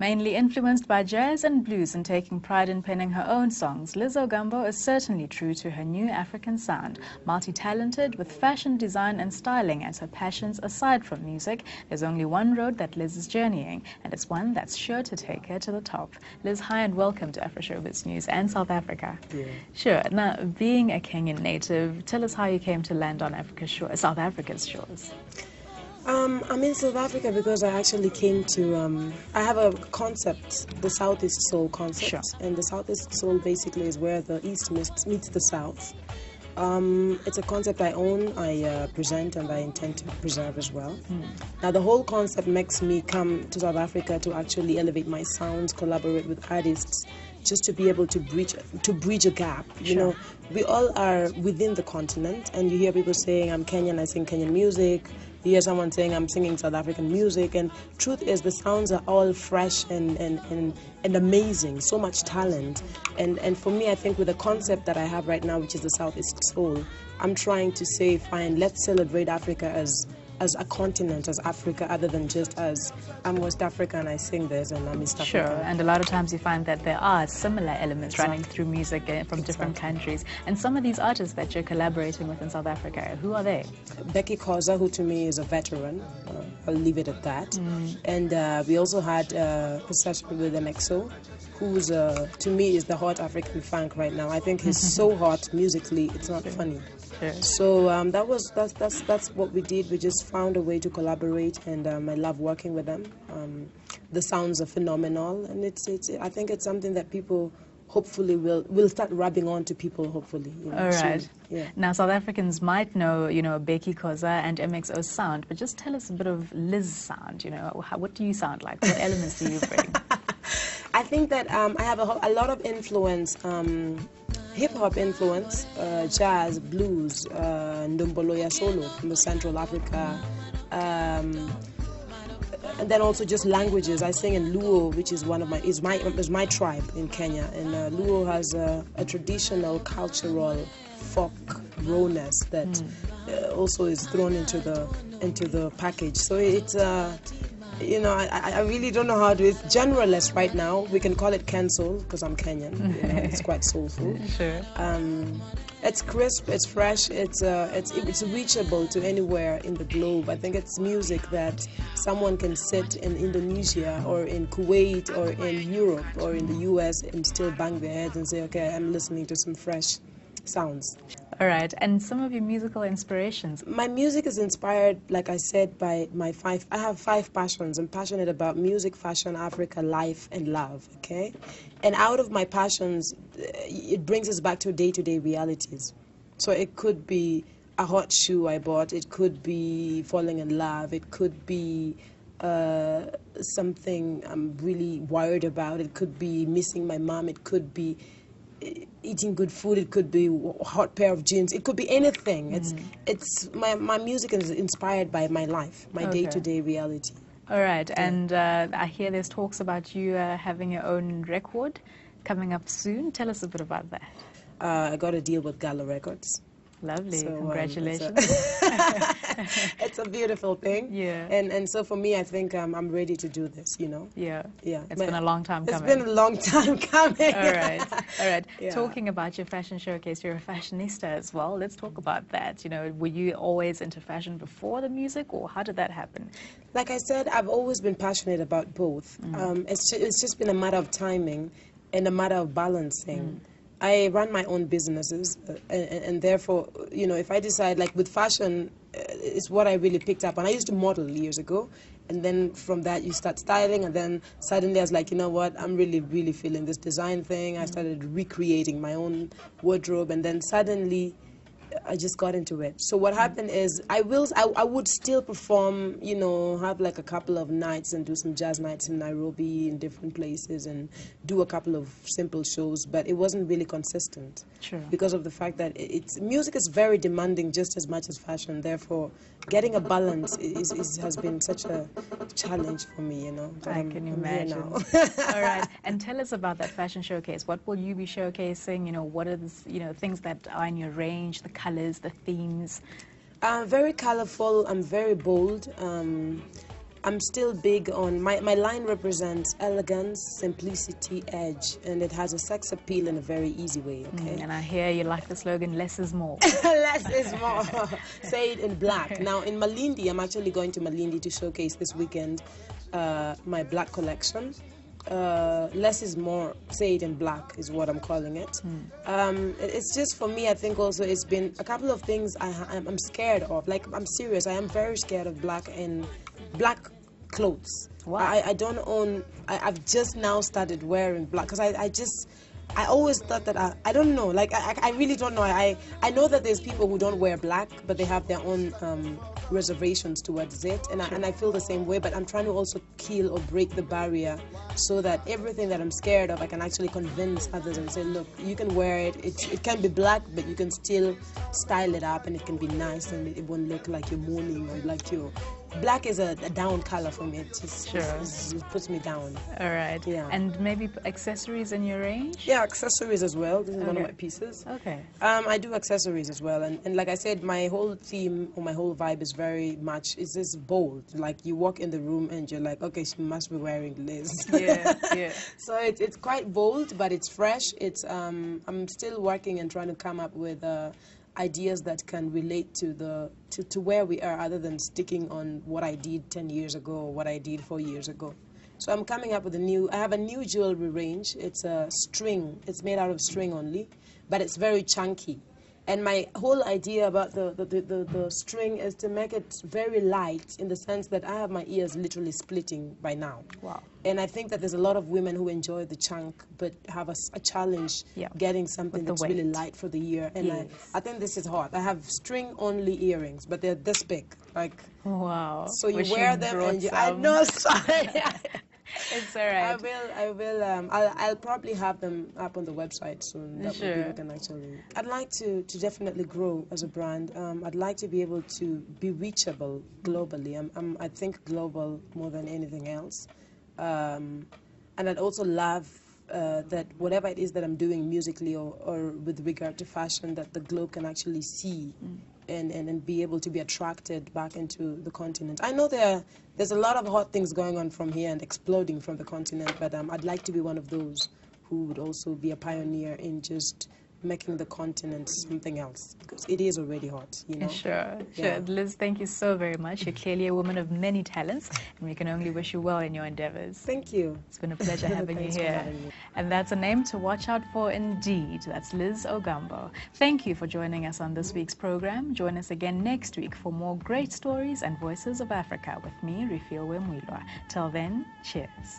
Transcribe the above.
Mainly influenced by jazz and blues and taking pride in penning her own songs, Liz Ogambo is certainly true to her new African sound. Multi-talented with fashion, design and styling as her passions aside from music, there's only one road that Liz is journeying, and it's one that's sure to take her to the top. Liz, hi and welcome to AfroShowbiz News and South Africa. Yeah. Sure. Now, being a Kenyan native, tell us how you came to land on South Africa's shores. I'm in South Africa because I actually came to, I have a concept, the Southeast Soul concept. Sure. And the Southeast Soul basically is where the East meets the South. It's a concept I own, I present, and I intend to preserve as well. Now, the whole concept makes me come to South Africa to actually elevate my sounds, collaborate with artists, just to be able to bridge a gap. You know, we all are within the continent, and you hear people saying, I'm Kenyan, I sing Kenyan music. You hear someone saying, I'm singing South African music, and truth is the sounds are all fresh and amazing, so much talent. And for me, I think with the concept that I have right now, which is the Southeast Soul, I'm trying to say, fine, let's celebrate Africa as a continent, as Africa, other than just as I'm West Africa and I sing this and I'm East Africa. Sure, and a lot of times you find that there are similar elements running through music from different countries. And some of these artists that you're collaborating with in South Africa, who are they? Becky Koza, who to me is a veteran, I'll leave it at that. And we also had a session with MXO, who's to me is the hot African funk right now. I think he's so hot musically, it's not funny. Sure. So that's what we did. We just found a way to collaborate, and I love working with them. The sounds are phenomenal, and I think it's something that people hopefully will start rubbing on to people. Hopefully. You know, all right. soon. Yeah. Now, South Africans might know, Becky Koza and MXO's sound, but just tell us a bit of Liz's sound. What do you sound like? What elements do you bring? I think that I have a lot of influence. Hip-hop influence, jazz, blues, ndomboloya solo from the Central Africa, and then also just languages. I sing in Luo, which is is my tribe in Kenya, and Luo has a traditional cultural folk rawness that also is thrown into the package. So it's I really don't know how to. It's genreless right now. We can call it cancel because I'm Kenyan. It's quite soulful. Sure. It's crisp. It's fresh. It's reachable to anywhere in the globe. I think it's music that someone can sit in Indonesia or in Kuwait or in Europe or in the US and still bang their heads and say, okay, I'm listening to some fresh sounds. All right, and some of your musical inspirations? My music is inspired, like I said, by I have 5 passions. I'm passionate about music, fashion, Africa, life, and love, okay? And out of my passions, it brings us back to day-to-day realities. So it could be a hot shoe I bought, it could be falling in love, it could be something I'm really worried about, it could be missing my mom, it could be eating good food, it could be a hot pair of jeans, it could be anything. It's my music is inspired by my life, my day-to-day reality. All right, and I hear there's talks about you having your own record coming up soon. Tell us a bit about that. I got a deal with Gala Records. Lovely, so, congratulations. It's a beautiful thing. Yeah. And so for me, I think I'm ready to do this, Yeah. Yeah. It's been a long time coming. It's been a long time coming. All right. All right. Yeah. Talking about your fashion showcase, you're a fashionista as well. Let's talk about that. Were you always into fashion before the music, or how did that happen? Like I said, I've always been passionate about both. It's just been a matter of timing and a matter of balancing. I run my own businesses, and therefore, if I decide, like with fashion, it's what I really picked up. And I used to model years ago, and then from that you start styling, and then suddenly I was like, you know what, I'm really, really feeling this design thing. I started recreating my own wardrobe, and then suddenly I just got into it. So what happened is I would still perform, have like a couple of nights and do some jazz nights in Nairobi in different places and do a couple of simple shows, but it wasn't really consistent. Sure. Because of the fact that music is very demanding just as much as fashion. Therefore, getting a balance has been such a challenge for me, I can imagine. All right, and tell us about that fashion showcase. What will you be showcasing? What are the things that are in your range, the colors, the themes? Very colorful. I'm very bold. I'm still big on, my line represents elegance, simplicity, edge, and it has a sex appeal in a very easy way, okay? And I hear you like the slogan, less is more. Less is more. Say it in black. Now, in Malindi, I'm actually going to Malindi to showcase this weekend my black collection. Less is more, say it in black is what I'm calling it. It's just, for me, I think also it's been a couple of things I'm scared of. Like, I'm serious, I am very scared of black and black clothes. Wow. I don't own, I've just now started wearing black because I always thought that I don't know, like I really don't know. I know that there's people who don't wear black, but they have their own reservations towards it, and I feel the same way. But I'm trying to also kill or break the barrier so that everything that I'm scared of, I can actually convince others and say, look, you can wear it. It can be black, but you can still style it up, and it can be nice, and it won't look like you're mourning or like you're. Black is a down color for me. It puts me down. All right. Yeah. And maybe accessories in your range? Yeah, accessories as well. This is one of my pieces. Okay. I do accessories as well, and like I said, my whole theme or my whole vibe is very much, it's just bold. Like, you walk in the room and you're like, okay, she must be wearing Liz. Yeah, yeah. So it's quite bold, but it's fresh. It's I'm still working and trying to come up with ideas that can relate to where we are, other than sticking on what I did 10 years ago or what I did 4 years ago. So I'm coming up with I have a new jewelry range. It's a string. It's made out of string only, but it's very chunky. And my whole idea about the string is to make it very light, in the sense that I have my ears literally splitting by now. Wow. And I think that there's a lot of women who enjoy the chunk but have a challenge getting something that's really light for the ear. And I think this is hot. I have string-only earrings, but they're this big. Like, wow. So you wear them and I know, sorry. It's all right. I will. I'll probably have them up on the website soon. That way people can actually. I'd like to definitely grow as a brand. I'd like to be able to be reachable globally. I think global more than anything else. And I'd also love that whatever it is that I'm doing musically or with regard to fashion, that the globe can actually see and be able to be attracted back into the continent. I know there's a lot of hot things going on from here and exploding from the continent, but I'd like to be one of those who would also be a pioneer in just making the continent something else, because it is already hot, you know. Sure. Liz, thank you so very much. You're clearly a woman of many talents, and we can only wish you well in your endeavors. Thank you. It's been a pleasure having you here. And that's a name to watch out for indeed. That's Liz Ogambo. Thank you for joining us on this week's program. Join us again next week for more great stories and voices of Africa with me, Rifio Wemwilwa. Till then, cheers.